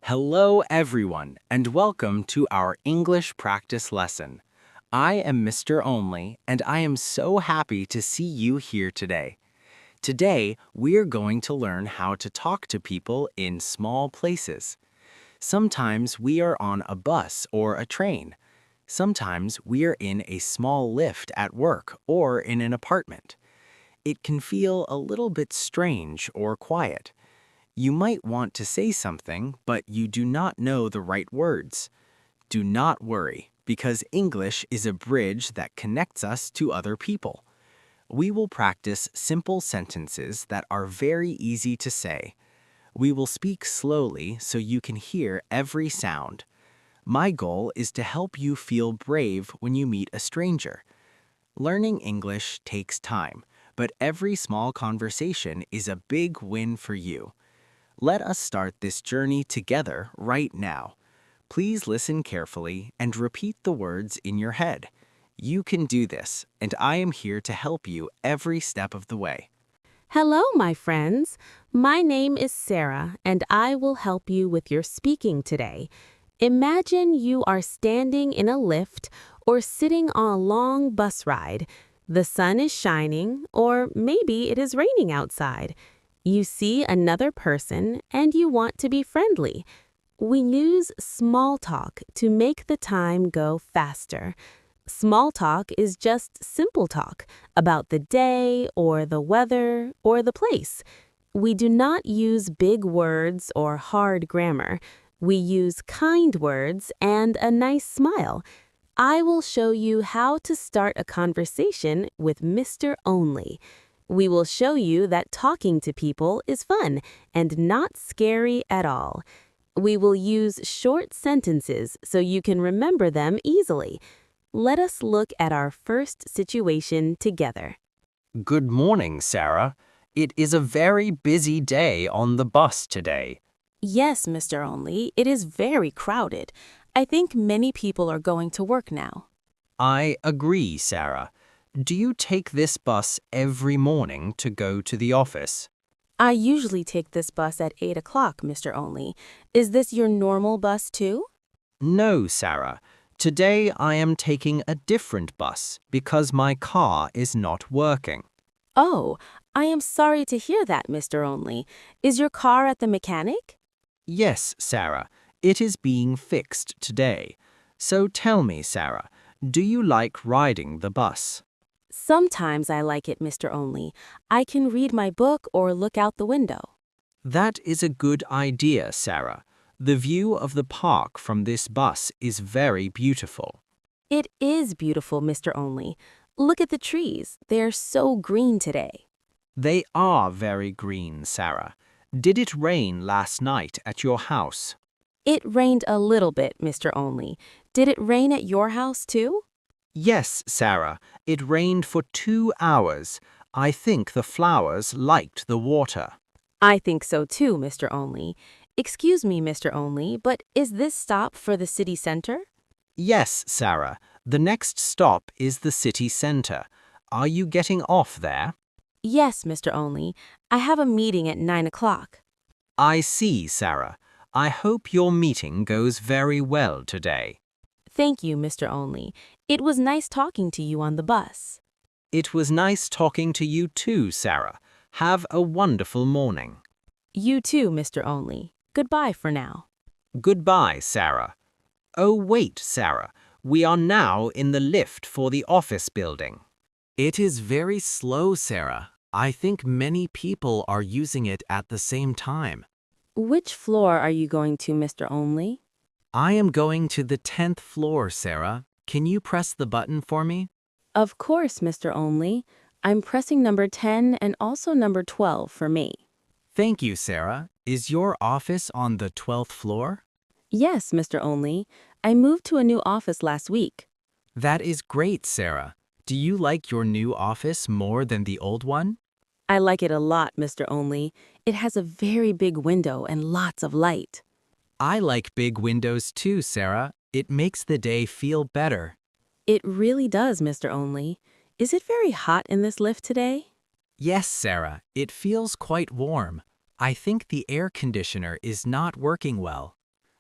Hello, everyone, and welcome to our English practice lesson. I am Mr. Only, and I am so happy to see you here today. Today, we're going to learn how to talk to people in small places. Sometimes we are on a bus or a train. Sometimes we are in a small lift at work or in an apartment. It can feel a little bit strange or quiet. You might want to say something, but you do not know the right words. Do not worry, because English is a bridge that connects us to other people. We will practice simple sentences that are very easy to say. We will speak slowly so you can hear every sound. My goal is to help you feel brave when you meet a stranger. Learning English takes time, but every small conversation is a big win for you. Let us start this journey together right now. Please listen carefully and repeat the words in your head. You can do this, and I am here to help you every step of the way. Hello, my friends. My name is Sarah, and I will help you with your speaking today. Imagine you are standing in a lift or sitting on a long bus ride. The sun is shining, or maybe it is raining outside. You see another person and you want to be friendly. We use small talk to make the time go faster. Small talk is just simple talk about the day or the weather or the place. We do not use big words or hard grammar. We use kind words and a nice smile. I will show you how to start a conversation with Mr. Only. We will show you that talking to people is fun and not scary at all. We will use short sentences so you can remember them easily. Let us look at our first situation together. Good morning, Sarah. It is a very busy day on the bus today. Yes, Mr. Only, it is very crowded. I think many people are going to work now. I agree, Sarah. Do you take this bus every morning to go to the office? I usually take this bus at 8 o'clock, Mr. Only. Is this your normal bus too? No, Sarah. Today I am taking a different bus because my car is not working. Oh, I am sorry to hear that, Mr. Only. Is your car at the mechanic? Yes, Sarah. It is being fixed today. So tell me, Sarah, do you like riding the bus? Sometimes I like it, Mr. Only. I can read my book or look out the window. That is a good idea, Sarah. The view of the park from this bus is very beautiful. It is beautiful, Mr. Only. Look at the trees. They are so green today. They are very green, Sarah. Did it rain last night at your house? It rained a little bit, Mr. Only. Did it rain at your house too? Yes, Sarah. It rained for 2 hours. I think the flowers liked the water. I think so too, Mr. Only. Excuse me, Mr. Only, but is this stop for the city center? Yes, Sarah. The next stop is the city center. Are you getting off there? Yes, Mr. Only. I have a meeting at 9 o'clock. I see, Sarah. I hope your meeting goes very well today. Thank you, Mr. Only. It was nice talking to you on the bus. It was nice talking to you too, Sarah. Have a wonderful morning. You too, Mr. Only. Goodbye for now. Goodbye, Sarah. Oh, wait, Sarah. We are now in the lift for the office building. It is very slow, Sarah. I think many people are using it at the same time. Which floor are you going to, Mr. Only? I am going to the 10th floor, Sarah. Can you press the button for me? Of course, Mr. Only. I'm pressing number 10 and also number 12 for me. Thank you, Sarah. Is your office on the 12th floor? Yes, Mr. Only. I moved to a new office last week. That is great, Sarah. Do you like your new office more than the old one? I like it a lot, Mr. Only. It has a very big window and lots of light. I like big windows too, Sarah. It makes the day feel better. It really does, Mr. Only. Is it very hot in this lift today? Yes, Sarah. It feels quite warm. I think the air conditioner is not working well.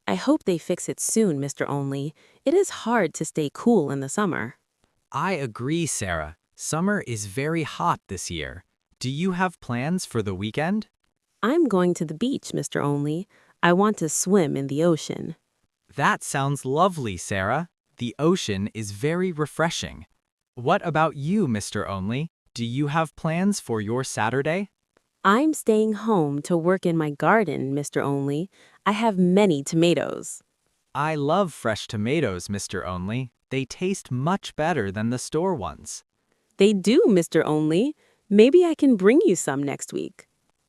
I hope they fix it soon, Mr. Only. It is hard to stay cool in the summer. I agree, Sarah. Summer is very hot this year. Do you have plans for the weekend? I'm going to the beach, Mr. Only. I want to swim in the ocean. That sounds lovely, Sarah. The ocean is very refreshing. What about you, Mr. Only? Do you have plans for your Saturday? I'm staying home to work in my garden, Mr. Only. I have many tomatoes. I love fresh tomatoes, Mr. Only. They taste much better than the store ones. They do, Mr. Only. Maybe I can bring you some next week.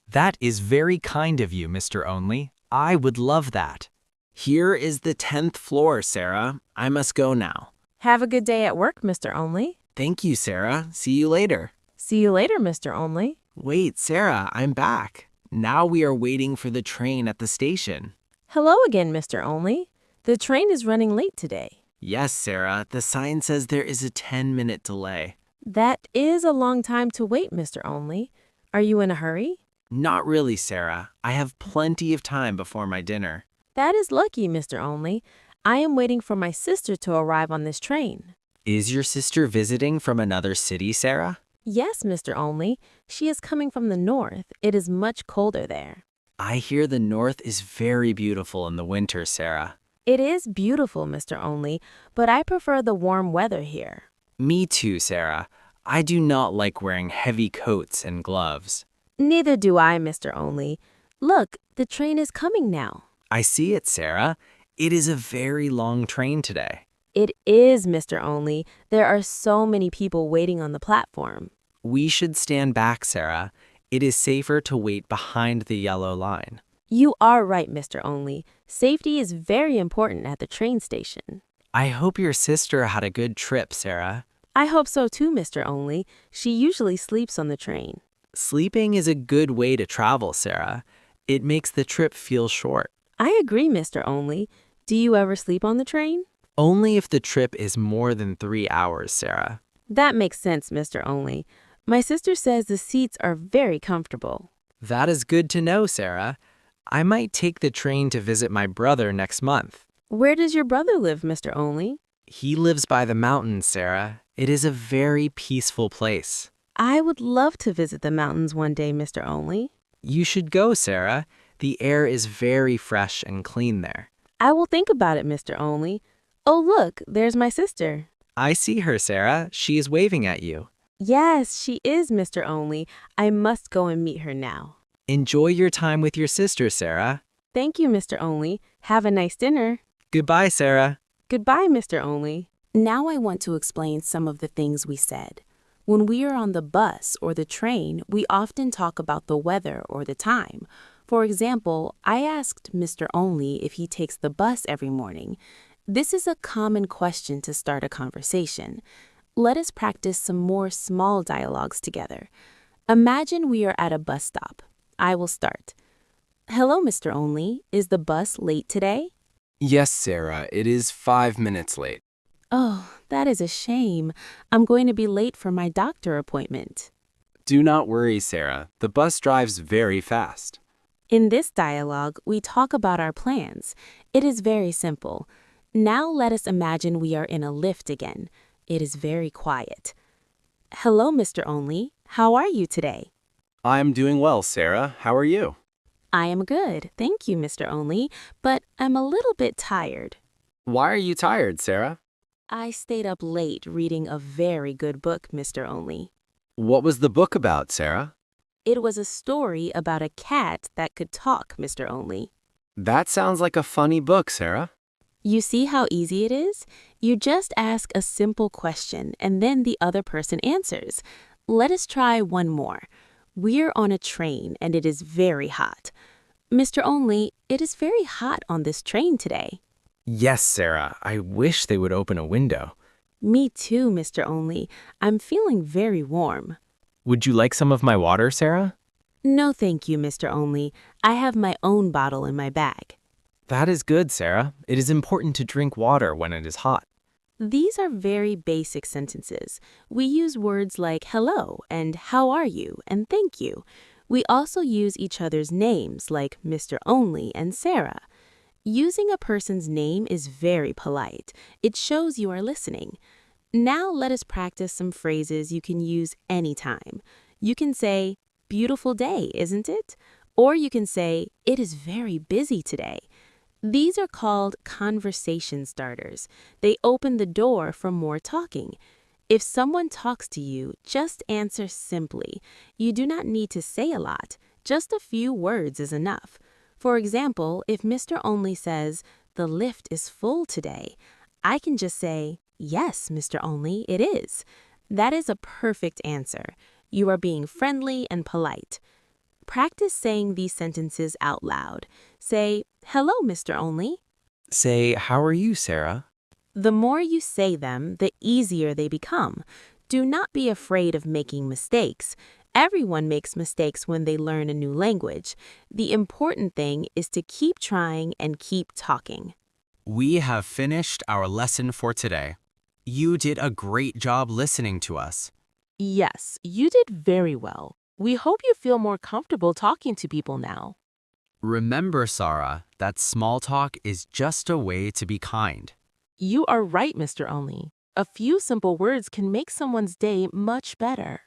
That is very kind of you, Mr. Only. I would love that. Here is the 10th floor, Sarah. I must go now. Have a good day at work, Mr. Only. Thank you, Sarah. See you later. See you later, Mr. Only. Wait, Sarah, I'm back. Now we are waiting for the train at the station. Hello again, Mr. Only. The train is running late today. Yes, Sarah, the sign says there is a 10-minute delay. That is a long time to wait, Mr. Only. Are you in a hurry? Not really, Sarah. I have plenty of time before my dinner. That is lucky, Mr. Only. I am waiting for my sister to arrive on this train. Is your sister visiting from another city, Sarah? Yes, Mr. Only. She is coming from the north. It is much colder there. I hear the north is very beautiful in the winter, Sarah. It is beautiful, Mr. Only, but I prefer the warm weather here. Me too, Sarah. I do not like wearing heavy coats and gloves. Neither do I, Mr. Only. Look, the train is coming now. I see it, Sarah. It is a very long train today. It is, Mr. Only. There are so many people waiting on the platform. We should stand back, Sarah. It is safer to wait behind the yellow line. You are right, Mr. Only. Safety is very important at the train station. I hope your sister had a good trip, Sarah. I hope so too, Mr. Only. She usually sleeps on the train. Sleeping is a good way to travel, Sarah. It makes the trip feel short. I agree, Mr. Only. Do you ever sleep on the train? Only if the trip is more than 3 hours, Sarah. That makes sense, Mr. Only. My sister says the seats are very comfortable. That is good to know, Sarah. I might take the train to visit my brother next month. Where does your brother live, Mr. Only? He lives by the mountains, Sarah. It is a very peaceful place. I would love to visit the mountains one day, Mr. Only. You should go, Sarah. The air is very fresh and clean there. I will think about it, Mr. Only. Oh, look, there's my sister. I see her, Sarah. She is waving at you. Yes, she is, Mr. Only. I must go and meet her now. Enjoy your time with your sister, Sarah. Thank you, Mr. Only. Have a nice dinner. Goodbye, Sarah. Goodbye, Mr. Only. Now I want to explain some of the things we said. When we are on the bus or the train, we often talk about the weather or the time. For example, I asked Mr. Only if he takes the bus every morning. This is a common question to start a conversation. Let us practice some more small dialogues together. Imagine we are at a bus stop. I will start. Hello, Mr. Only. Is the bus late today? Yes, Sarah, it is 5 minutes late. Oh, that is a shame. I'm going to be late for my doctor appointment. Do not worry, Sarah. The bus drives very fast. In this dialogue, we talk about our plans. It is very simple. Now let us imagine we are in a lift again. It is very quiet. Hello, Mr. Only. How are you today? I am doing well, Sarah. How are you? I am good, thank you, Mr. Only, but I'm a little bit tired. Why are you tired, Sarah? I stayed up late reading a very good book, Mr. Only. What was the book about, Sarah? It was a story about a cat that could talk, Mr. Only. That sounds like a funny book, Sarah. You see how easy it is? You just ask a simple question and then the other person answers. Let us try one more. We're on a train and it is very hot. Mr. Only, it is very hot on this train today. Yes, Sarah. I wish they would open a window. Me too, Mr. Only. I'm feeling very warm. Would you like some of my water, Sarah? No, thank you, Mr. Only. I have my own bottle in my bag. That is good, Sarah. It is important to drink water when it is hot. These are very basic sentences. We use words like hello and how are you and thank you. We also use each other's names like Mr. Only and Sara. Using a person's name is very polite. It shows you are listening. Now let us practice some phrases you can use anytime. You can say, "Beautiful day, isn't it?" Or you can say, "It is very busy today." These are called conversation starters. They open the door for more talking. If someone talks to you, just answer simply. You do not need to say a lot. Just a few words is enough. For example, if Mr. Only says, "The lift is full today," I can just say, "Yes, Mr. Only, it is." That is a perfect answer. You are being friendly and polite. Practice saying these sentences out loud. Say, "Hello, Mr. Only." Say, "How are you, Sara?" The more you say them, the easier they become. Do not be afraid of making mistakes. Everyone makes mistakes when they learn a new language. The important thing is to keep trying and keep talking. We have finished our lesson for today. You did a great job listening to us. Yes, you did very well. We hope you feel more comfortable talking to people now. Remember, Sara, that small talk is just a way to be kind. You are right, Mr. Only. A few simple words can make someone's day much better.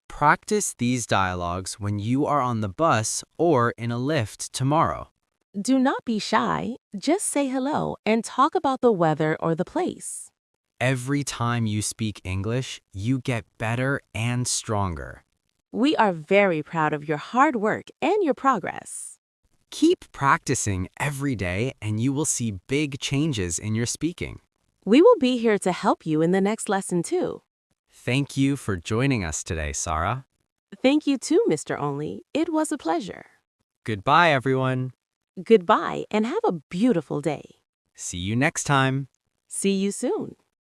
Practice these dialogues when you are on the bus or in a lift tomorrow. Do not be shy. Just say hello and talk about the weather or the place. Every time you speak English, you get better and stronger. We are very proud of your hard work and your progress. Keep practicing every day and you will see big changes in your speaking. We will be here to help you in the next lesson too. Thank you for joining us today, Sara. Thank you too, Mr. Only. It was a pleasure. Goodbye, everyone. Goodbye and have a beautiful day. See you next time. See you soon.